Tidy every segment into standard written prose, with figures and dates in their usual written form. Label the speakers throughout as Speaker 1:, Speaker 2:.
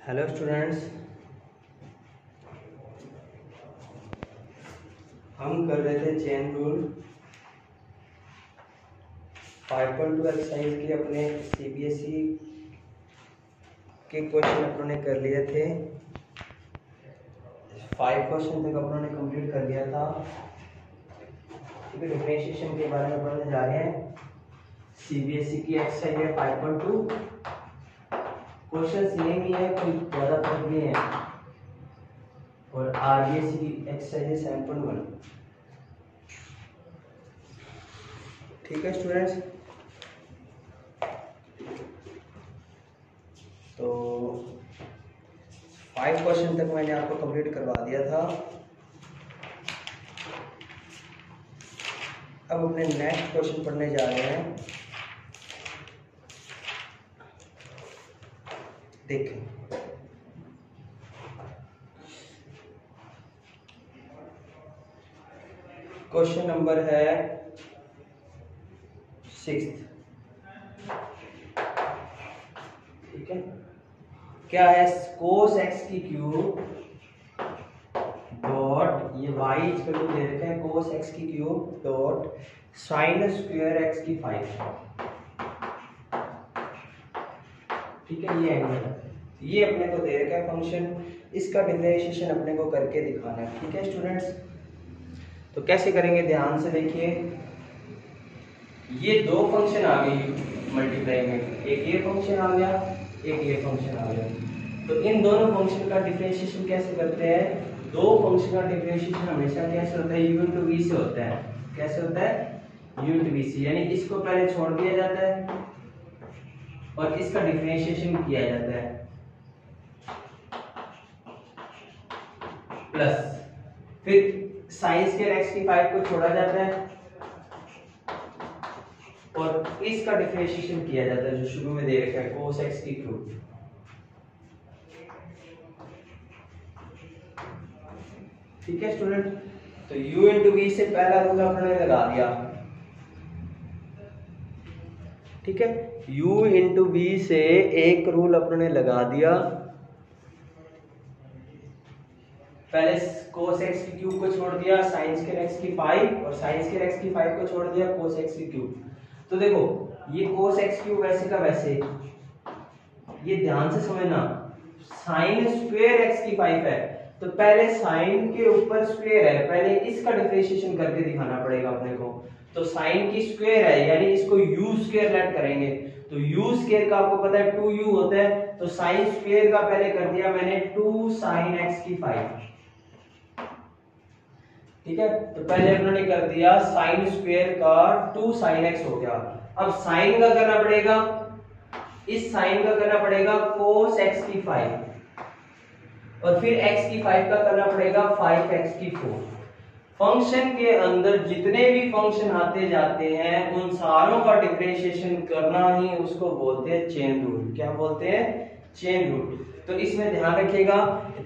Speaker 1: Hello students, हम कर रहे थे चेन रूल 5.2 एक्सरसाइज के अपने सीबीएसई के क्वेश्चन अपनों ने कर लिए थे। 5 क्वेश्चन तक अपनों ने कंप्लीट कर लिया था। डिफरेंशिएशन के बारे में पढ़ने जा रहे हैं। सीबीएसई की एक्सरसाइज है 5.2। क्वेश्चन सेम ही है, कोई ज़्यादा फर्क नहीं है। और आरबीएसई की एक्सरसाइज है 7.1। ठीक है स्टूडेंट्स, तो 5 क्वेश्चन तक मैंने आपको कंप्लीट करवा दिया था। अब अपने नेक्स्ट क्वेश्चन पढ़ने जा रहे हैं। देखें, क्वेश्चन नंबर है 6। ठीक है, क्या है? कोस एक्स की क्यूब डॉट ये वाई इक्वल टू दे रखे हैं कोस एक्स की cube dot sine square x की 5। ठीक है, ये एंगल ये अपने को दे रखा है फंक्शन, इसका डिफरेंशिएशन अपने को करके दिखाना है। ठीक है स्टूडेंट्स, तो कैसे करेंगे ध्यान से देखिए। ये दो फंक्शन आ गए मल्टीप्लाई में, एक ये फंक्शन आ गया, एक ये फंक्शन आ गया। तो इन दोनों फंक्शन का डिफरेंशिएशन कैसे करते हैं? दो फंक्शन का डिफरेंशिएशन हमेशा कैसे होता है? u into v से होता है। कैसे होता है? u into v से, यानी इसको पहले छोड़ दिया जाता है और इसका डिफरेंशिएशन किया जाता है, प्लस फिर साइन स्क्वायर x की 5 को छोड़ा जाता है और इसका डिफरेंशिएशन किया जाता है जो शुरू में दे रखा है cos x की क्यूब। ठीक है स्टूडेंट, तो u into v से पहला रूल आपने लगा दिया। ठीक है, u into v से एक रूल अपने लगा दिया। पहले cos x की क्यूब को छोड़ दिया, sin स्क्वायर x की 5 और sin स्क्वायर x की 5 को छोड़ दिया cos x की क्यूब। तो देखो ये cos x क्यूब वैसे का वैसे, ये ध्यान से समझना, sin स्क्वायर x की 5 है तो पहले sin के ऊपर स्क्वायर है, पहले इसका डिफरेंशिएशन करके दिखाना पड़ेगा अपने को। तो sin की स्क्वायर है यानी इसको u स्क्वायर लेट करेंगे, तो u स्क्वायर का आपको पता है 2u होता है, तो sin स्क्वायर का पहले कर दिया मैंने 2 sin x की 5। ठीक है, तो पहले उन्होंने कर दिया sin स्क्वायर का 2 sin x हो गया। अब sin का करना पड़ेगा, इस sin का करना पड़ेगा cos x की 5 और फिर x की 5 का करना पड़ेगा 5x की 4। फंक्शन के अंदर जितने भी फंक्शन आते जाते हैं उन सारों का डिफरेंशिएशन करना ही उसको बोलते हैं चेन रूल। क्या बोलते हैं? Chain rule. तो इसमें ध्यान रखिएगा,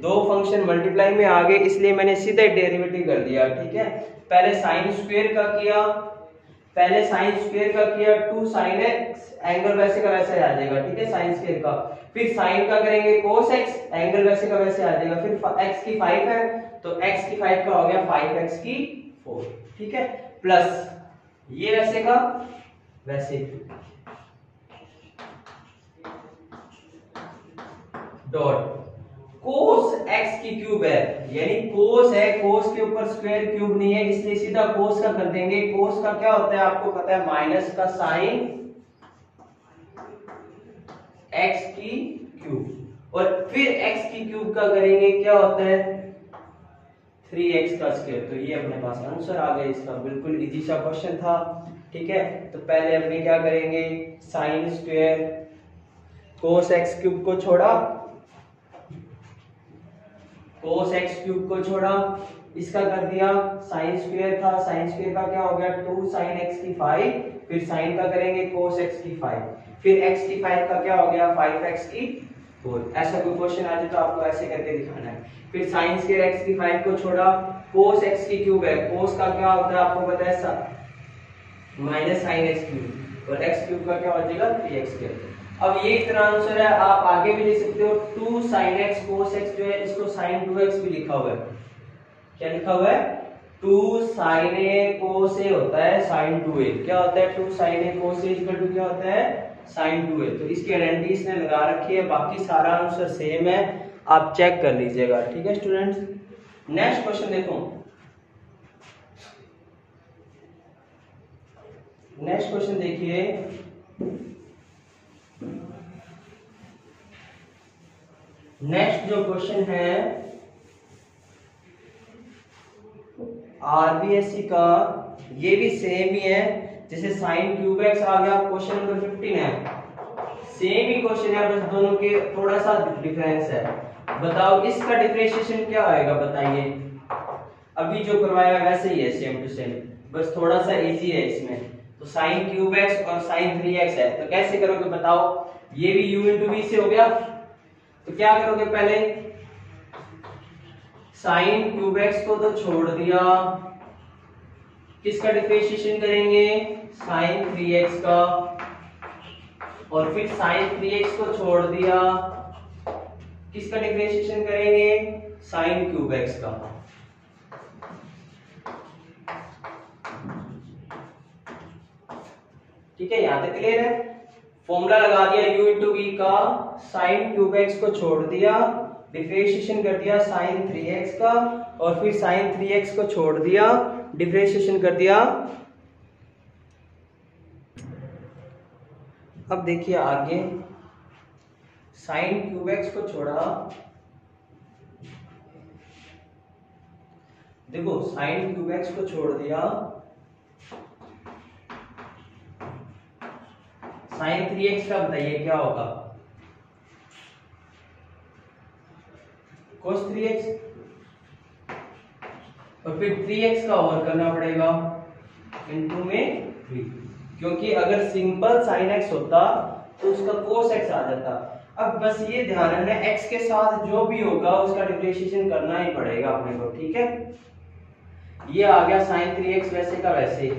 Speaker 1: दो फंक्शन मल्टीप्लाई में आ गए इसलिए मैंने सीधा डेरिवेटिव कर दिया। ठीक है, पहले साइन स्क्वायर का किया, पहले साइन स्क्वायर का किया 2 sin x, एंगल वैसे का वैसे आ जाएगा। ठीक है, साइन स्क्वायर का, फिर साइन का करेंगे cos x, एंगल वैसे का वैसे आ जाएगा। फिर x की 5 है तो x की 5 का हो गया 5x की 4। ठीक है, प्लस ये वैसे का वैसे डॉट cos x की क्यूब है, यानी cos है, cos के ऊपर स्क्वायर क्यूब नहीं है इसलिए सीधा cos का कर देंगे। cos का क्या होता है आपको पता है? माइनस का साइन x की क्यूब और फिर x की क्यूब का करेंगे क्या होता है? 3x का स्क्वायर। तो ये अपने पास आंसर आ गया इसका, बिल्कुल इजी सा क्वेश्चन था। ठीक है, तो पहले अपने क्या करेंगे? Sine square cos x cube को छोड़ा, cos x क्यूब को छोड़ा, इसका कर दिया साइन स्क्वायर था, साइन स्क्वायर का क्या हो गया 2 sin x की 5, फिर साइन का करेंगे cos x की 5, फिर x की 5 का क्या हो गया 5x की 4। ऐसा कोई क्वेश्चन आ जाए तो आपको ऐसे करके दिखाना है। फिर साइन स्क्वायर x की 5 को छोड़ा, cos x की क्यूब है, cos का क्या होता है आपको पता है माइनस साइन x क्यूब और x क्यूब का क्या हो जाएगा 3x स्क्वायर। अब ये इतना आंसर है, आप आगे भी लिख सकते हो 2 sin x cos x जो है इसको sin 2x भी लिखा हुआ है। क्या लिखा हुआ है? 2 sin a cos a होता है sin 2a। क्या होता है? 2 sin a cos a equal to क्या होता है? sin 2a। तो इसकी आइडेंटिटी इसने लगा रखी है, बाकी सारा आंसर सेम है, आप चेक कर लीजिएगा। ठीक है स्टूडेंट्स, नेक्स्ट क्वेश्चन देखो। नेक्स्ट क्वेश्चन देखिए, नेक्स्ट जो क्वेश्चन है आरबीएससी का, ये भी सेम ही है, जैसे साइन क्यूब एक्स आ गया, क्वेश्चन नंबर 15 है, सेम ही क्वेश्चन है, बस दोनों के थोड़ा सा डिफरेंस है। बताओ इसका डिफरेंशिएशन क्या आएगा, बताइए। अभी जो करवाया वैसे ही है, सेम टू सेम, बस थोड़ा सा इजी है इसमें। तो साइन क्यूब एक्स और साइन 3x है, तो कैसे करोगे बताओ। ये भी u इंटू v से हो गया, तो क्या करोगे, पहले साइन क्यूब एक्स को तो छोड़ दिया, किसका डिफरेंशिएशन करेंगे, साइन 3x का, और फिर साइन 3x को छोड़ दिया, किसका डिफरेंशिएशन करेंगे, साइन क्यूब एक्स का। ठीक है, यहां तक क्लियर है। फॉर्मूला लगा दिया u इंटू वी का, साइन क्यूब एक्स को छोड़ दिया, डिफरेंशिएशन कर दिया साइन 3x का, और फिर साइन 3x को छोड़ दिया, डिफरेंशिएशन कर दिया। अब देखिए आगे, साइन क्यूब एक्स को छोड़ा, देखो साइन क्यूब एक्स को छोड़ दिया, साइन 3x का बताइए क्या होगा, cos 3x, और फिर 3x का ओवर करना पड़ेगा इनटू में 3, क्योंकि अगर सिंपल sin x होता तो उसका cos x आ जाता। अब बस ये ध्यान रखना, x के साथ जो भी होगा उसका डिफरेंशिएशन करना ही पड़ेगा अपने को। ठीक है, ये आ गया sin 3x वैसे का वैसे।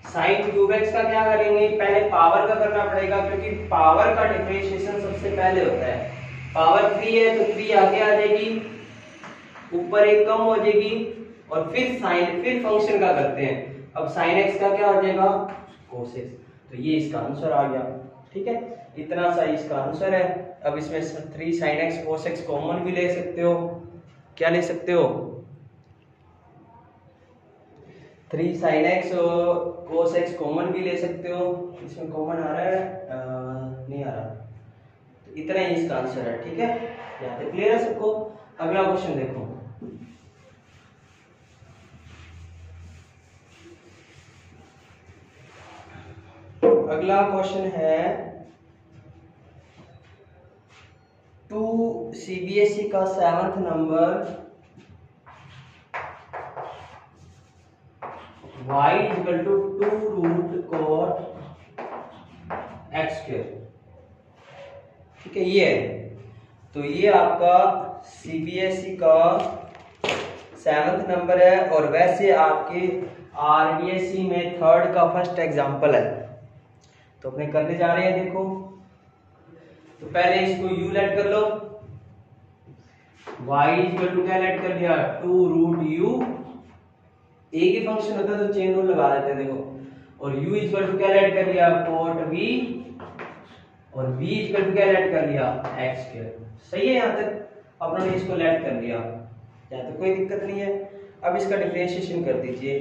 Speaker 1: साइन क्यूब एक्स का क्या करेंगे, पहले पावर का करना पड़ेगा, क्योंकि पावर का डिफरेंशिएशन सबसे पहले होता है। पावर 3 है तो 3 आगे आ जाएगी, ऊपर एक कम हो जाएगी, और फिर साइन, फिर फंक्शन का करते हैं। अब साइन एक्स का क्या हो जाएगा, कोस एक्स। तो ये इसका आंसर आ गया। ठीक है, इतना सा इसका आंसर है। अब इसमें 3 sin x cos x common भी ले सकते हो। क्या ले सकते हो, 3 sin x और cos x कॉमन भी ले सकते हो। इसमें कॉमन आ रहा है, नहीं आ रहा, तो इतना ही इसका आंसर है। ठीक है, यहाँ तक क्लियर है सबको। अगला क्वेश्चन देखो, अगला क्वेश्चन है 2 CBSE का 7th नंबर, y equal to 2 root cot x square. ठीक है, ये है। तो ये आपका CBSE का 7th नंबर है, और वैसे आपके RBSE में 3rd का फर्स्ट एग्जाम्पल है। तो अपने करने जा रहे हैं, देखो। तो पहले इसको u लेट कर लो, y इक्वल टू क्या लेट कर लिया, 2 रूट u, एक ही फंक्शन होता है तो चेन रूल लगा देते हैं, देखो। और u इक्वल टू क्या लेट कर लिया, cot v, और v इक्वल टू क्या लेट कर लिया, x स्क्वायर। सही है, यहाँ तक अपने इसको लेट कर लिया, यहाँ तक कोई दिक्कत नहीं है। अब इसका डिफरेंशिएशन कर दीजिए,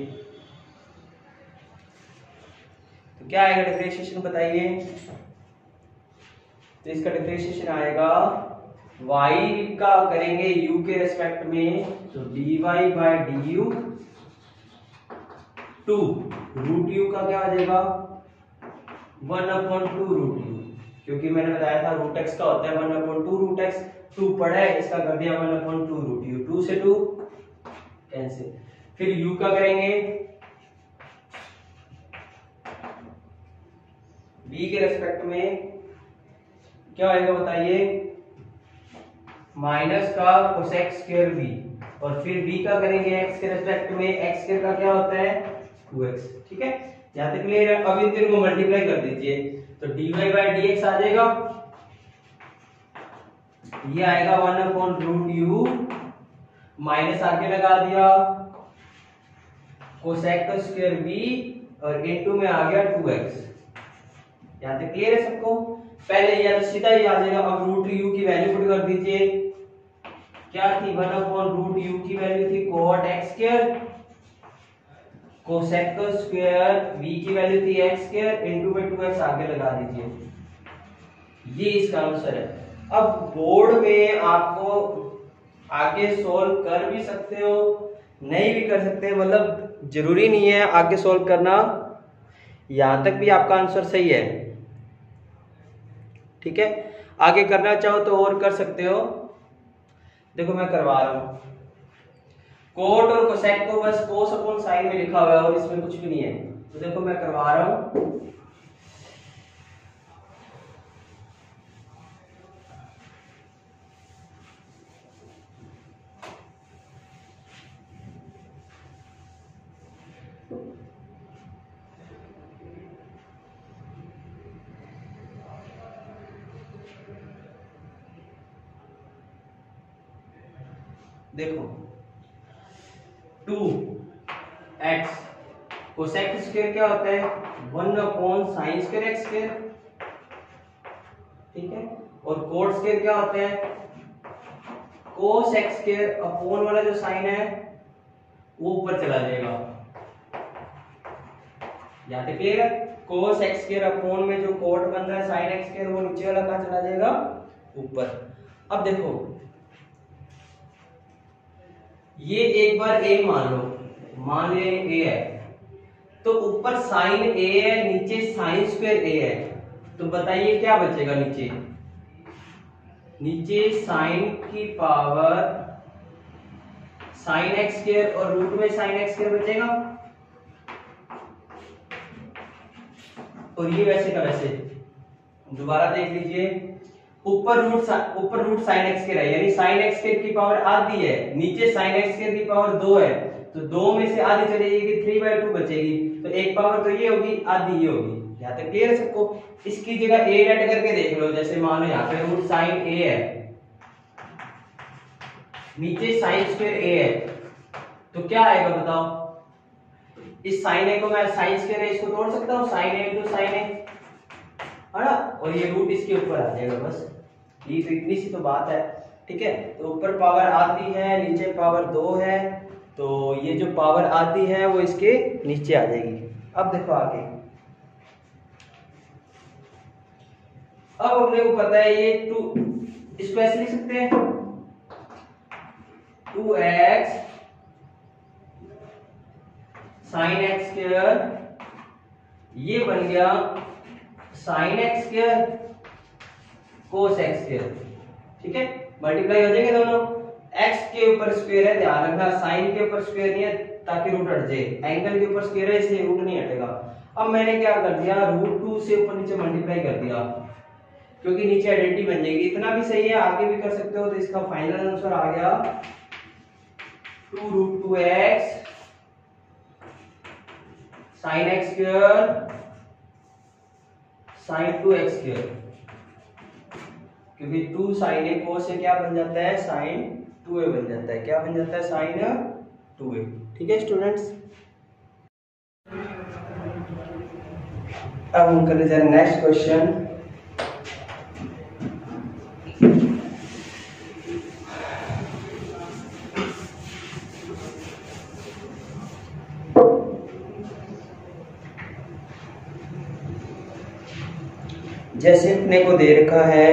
Speaker 1: तो क्या आएगा डिफरेंशिएशन बताइए। तो इसका डिफरेंशिएशन आएगा, y का करेंगे u के रेस्पेक्ट में, तो dy by du, 2 root u का क्या आ जाएगा, 1/2 रूट u, क्योंकि मैंने बताया था रूट x का होता है 1/2 रूट x। 2 पड़ा है, इसका कर दिया 1/2 रूट u, 2 से 2 कैंसिल। फिर u का करेंगे b के रेस्पेक्ट में, क्या आएगा बताइए, माइनस का cosec स्क्वायर v, और फिर b का करेंगे x के रेस्पेक्ट में, x स्क्वायर का क्या होता है 2x। ठीक है, यहाँ तक क्लियर है। अब इन तीनों को मल्टीप्लाई कर दीजिए, तो dy बाई dx आ जाएगा, ये आएगा 1/√u माइनस आगे लगा दिया कोसेक स्क्वायर v और इनटू में आ गया 2x। यहां तक क्लियर है सबको? पहले या तो सीधा ही आ जाएगा। अब √u की वैल्यू पुट कर दीजिए, क्या थी 1/√u की वैल्यू थी cot x square, cosec square v की वैल्यू थी x स्क्वायर, इनटू में 2x आगे लगा दीजिए। ये इसका आंसर है। अब बोर्ड में आपको आगे सोल्व कर भी सकते हो, नहीं भी कर सकते, मतलब जरूरी नहीं है आगे सोल्व करना, यहां तक भी आपका आंसर सही है। ठीक है, आगे करना चाहो तो और कर सकते हो। देखो मैं करवा रहा हूं, कोट और कोसेक को बस कोस अपॉन साइन में लिखा हुआ है और इसमें कुछ भी नहीं है। तो देखो मैं करवा रहा हूं, देखो 2x कोसेक स्क्वायर क्या होता है 1/sin स्क्वायर x स्क्वायर, ठीक है, और कोट स्क्वायर क्या होता है cos x स्क्वायर, अपॉन वाला जो साइन है वो ऊपर चला जाएगा। यहां तक क्लियर है? cos x स्क्वायर अपॉन में जो कोट बन रहा है sin x स्क्वायर वो नीचे वाला कहां चला जाएगा? ऊपर। अब देखो ये एक बार a मान लो, मान ले a है, तो ऊपर साइन a है, नीचे साइन स्क्वायर a है, तो बताइए क्या बचेगा नीचे? नीचे साइन की पावर साइन x स्क्वायर और रूट में साइन x स्क्वायर बचेगा। और ये वैसे का वैसे दोबारा देख लीजिए, ऊपर रूट साइन एक्स स्क्वायर है, यानी साइन एक्स स्क्वायर की पावर आधी है, नीचे साइन एक्स स्क्वायर की पावर 2 है, तो 2 में से आधी चली जाएगी, 3/2 बचेगी, तो एक पावर तो ये होगी, आधी ये होगी। यहां तक क्लियर है सबको? इसकी जगह a ऐड करके देख लो, जैसे मान लो यहाँ पे रूट साइन a है, नीचे साइन स्क्वायर a है, तो क्या आएगा बताओ? इस साइन a को मैं साइन स्क्वायर है इसको तोड़ सकता हूँ, sine a into sine a, है ना, और ये रूट इसके ऊपर आ जाएगा। बस ये तो इतनी सी तो बात है। ठीक है, तो ऊपर पावर आती है, नीचे पावर 2 है, तो ये जो पावर आती है वो इसके नीचे आ जाएगी। अब देखो आगे, अब अपने को पता है ये 2, इसको ऐसे लिख सकते हैं 2x साइन एक्स स्क्वायर, ये बन गया sine x square cos x square. ठीक है, मल्टीप्लाई हो जाएंगे दोनों, x के ऊपर स्क्वायर है, ध्यान रखना साइन के ऊपर स्क्वायर नहीं है ताकि रूट हट जाए, एंगल के ऊपर स्क्वायर है इसलिए रूट नहीं हटेगा। अब मैंने क्या कर दिया, √2 से ऊपर नीचे मल्टीप्लाई कर दिया, क्योंकि नीचे आइडेंटिटी बन जाएगी। इतना भी सही है, आगे भी कर सकते हो। तो इसका फाइनल आंसर आ गया 2√2x sine x square sine 2x square, क्योंकि 2 साइन a cos से क्या बन जाता है, साइन 2a बन जाता है। क्या बन जाता है, साइन 2a। ठीक है स्टूडेंट्स, अब हम कर लेते हैं नेक्स्ट क्वेश्चन। जैसे अपने को दे रखा है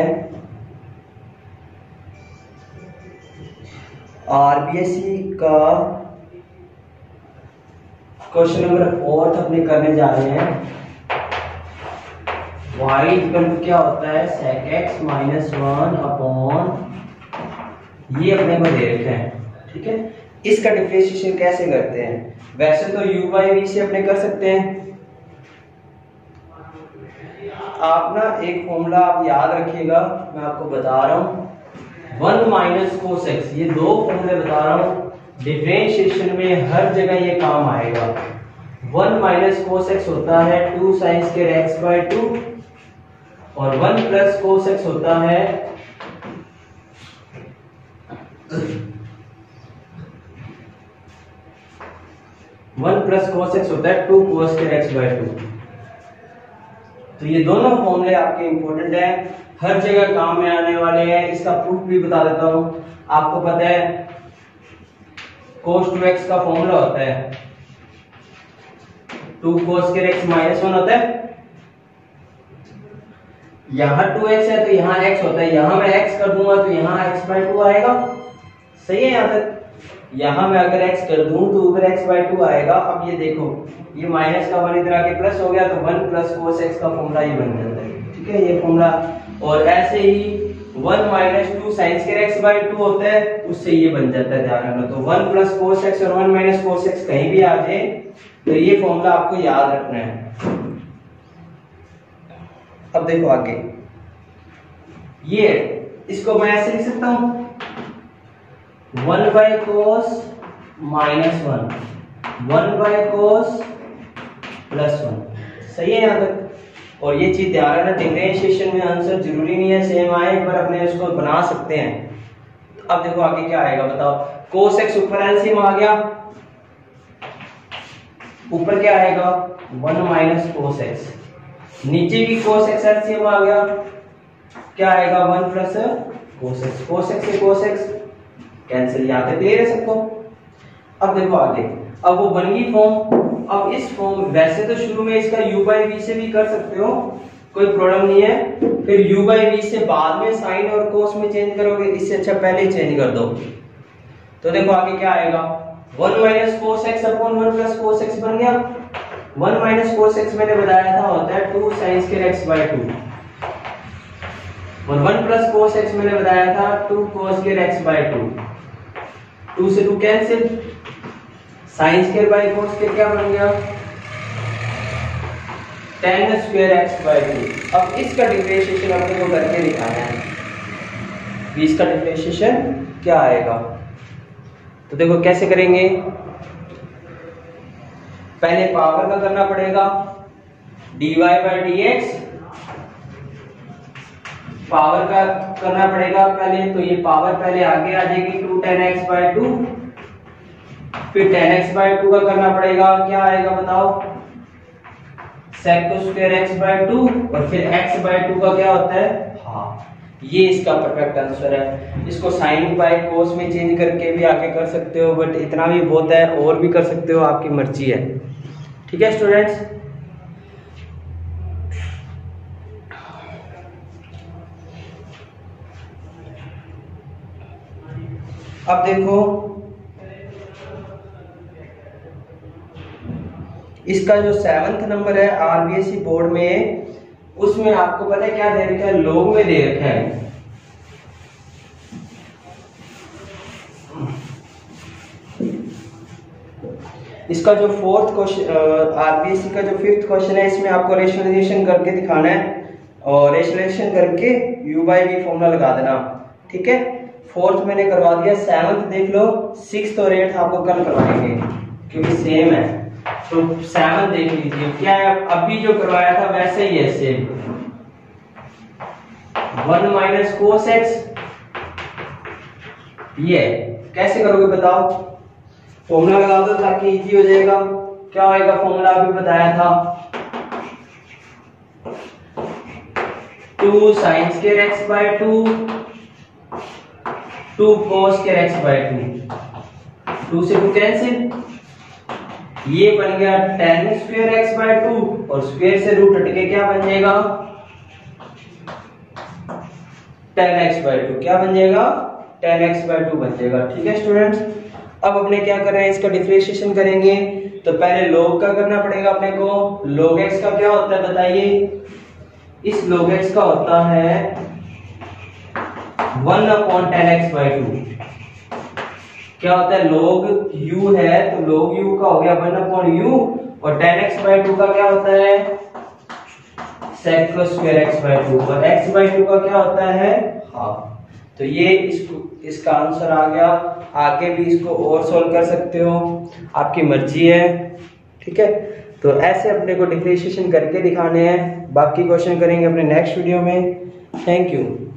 Speaker 1: आरबीएससी का क्वेश्चन नंबर 4 अपने करने जा रहे हैं। y इक्वल टू क्या होता है, sec x माइनस 1 अपॉन, ये अपने को दे रखे हैं। ठीक है, इसका डिफरेंशिएशन कैसे करते हैं? वैसे तो u बाई v से अपने कर सकते हैं। आप ना एक फॉर्मूला आप याद रखिएगा, मैं आपको बता रहा हूं 1 माइनस कोस एक्स, ये 2 फॉर्मूले बता रहा हूं, डिफरेंशिएशन में हर जगह ये काम आएगा। 1 माइनस कोस एक्स होता है 2 साइन स्क्वायर x बाई 2, और 1 प्लस कोस एक्स होता है 1 प्लस कोस एक्स होता है 2 कोस स्क्वायर एक्स बाय 2। तो ये दोनों फॉर्मूले आपके इंपॉर्टेंट है, हर जगह काम में आने वाले हैं। इसका प्रूफ भी बता देता हूं। आपको पता है cos 2x का फॉर्मूला होता है 2 cos स्क्वायर x माइनस 1 होता है। यहां 2x है तो यहां x होता है, यहां मैं x कर दूंगा तो यहां x बाय 2 आएगा। सही है? यहां तक यहां मैं अगर x कर दूं तो ऊपर x बाय 2 आएगा। अब ये देखो, ये माइनस का 1 इधर आके प्लस हो गया तो 1 प्लस cos x का फॉर्मूला ये बन जाता है। ठीक है, ये फॉर्मूला। और ऐसे ही 1 minus 2 sine square x by 2 होता है, उससे ये बन जाता है। ध्यान रखना, तो 1 प्लस cos x और 1 माइनस cos x कहीं भी आ जाए तो ये फॉर्मूला आपको याद रखना है। अब देखो आगे, ये इसको मैं ऐसे लिख सकता हूं 1 by cos minus 1 by cos plus 1। सही है यहां तक? और ये चीज ध्यान रखना, डिफरेंशिएशन में आंसर जरूरी नहीं है सेम आए, पर अपने उसको बना सकते हैं। तो अब देखो आगे क्या आएगा, बताओ। cos x ऊपर एलसीएम आ गया, ऊपर क्या आएगा 1 माइनस cos x, नीचे भी cos x एलसीएम आ गया, क्या आएगा 1 plus cos x। cos x से cos x कैंसिल, यहां तक क्लियर है सबको? अब देखो आगे, अब वो बन गई फॉर्म। अब इस फॉर्म, वैसे तो शुरू में इसका u बाई v से भी कर सकते हो, कोई प्रॉब्लम नहीं है। फिर u बाई v से बाद में साइन और कोस में चेंज करोगे, इससे अच्छा पहले ही चेंज कर दो। तो देखो आगे क्या आएगा 1 minus cos x upon 1 plus cos x बन गया। 1 माइनस cos x मैंने बताया था होता है 2 साइन स्क्वायर x बाय 2, और 1 प्लस cos x मैंने बताया था 2 cos स्क्वायर x बाय 2। 2 से 2 cancel, sine square by cos square क्या बन गया tan स्क्वायर x बाय 2। अब इसका डिफरेंशिएशन अपने को करके दिखाना है, इसका डिफरेंशिएशन क्या आएगा। तो देखो कैसे करेंगे, पहले पावर का करना पड़ेगा, dy बाय dx पावर का करना पड़ेगा पहले। तो ये पावर पहले आगे आ जाएगी 2 tan x बाय 2, फिर tan x बाय 2 का करना पड़ेगा, क्या आएगा बताओ sec स्क्वायर x बाय 2, और फिर x बाय 2 का क्या होता है हाफ। ये इसका परफेक्ट आंसर है। इसको साइन बाय कोस में चेंज करके भी आगे कर सकते हो, बट इतना भी बहुत है, और भी कर सकते हो, आपकी मर्जी है। ठीक है स्टूडेंट्स, अब देखो इसका जो 7th नंबर है आरबीएसई बोर्ड में, उसमें आपको पता है क्या दे रखा है, लॉग में दे रखा है। इसका जो 4th क्वेश्चन आरबीएसई का जो 5th क्वेश्चन है, इसमें आपको रेशनलाइजेशन करके दिखाना है, और रेशनलाइजेशन करके u बाई v फॉर्मूला लगा देना। ठीक है, 4th मैंने करवा दिया, 7th देख लो, 6th और 8th आपको कल करवाएंगे क्योंकि सेम है। तो 7th देख लीजिए, क्या है अभी जो करवाया था वैसे ही है सेम। 1 माइनस cos x, ये कैसे करोगे बताओ, फॉर्मूला लगा दो ताकि इजी हो जाएगा। क्या आएगा फॉर्मूला, अभी बताया था 2 sine square x by 2, 2 cos square x by 2, 2 से 2 कैंसिल, ये बन गया tan स्क्वायर x बाय 2, और स्क्वायर से रूट हट के क्या बन जाएगा tan x बाय 2, क्या बन जाएगा tan x बाय 2 बन जाएगा। ठीक है स्टूडेंट्स, अब अपने क्या कर रहे हैं, इसका डिफरेंशिएशन करेंगे। तो पहले log का करना पड़ेगा अपने को। log x का क्या होता है बताइए, इस log x का होता है 1 अपॉन tan x बाय 2। क्या होता है, log u है तो log u का हो गया 1 अपॉन u, और tan x बाय 2 का क्या होता है sec स्क्वायर x बाय 2, और x बाय 2 का क्या होता है हाफ। तो ये इसका आंसर आ गया। आगे भी इसको और सोल्व कर सकते हो, आपकी मर्जी है। ठीक है, तो ऐसे अपने को डिफरेंशिएशन करके दिखाने हैं, बाकी क्वेश्चन करेंगे अपने नेक्स्ट वीडियो में। Thank you.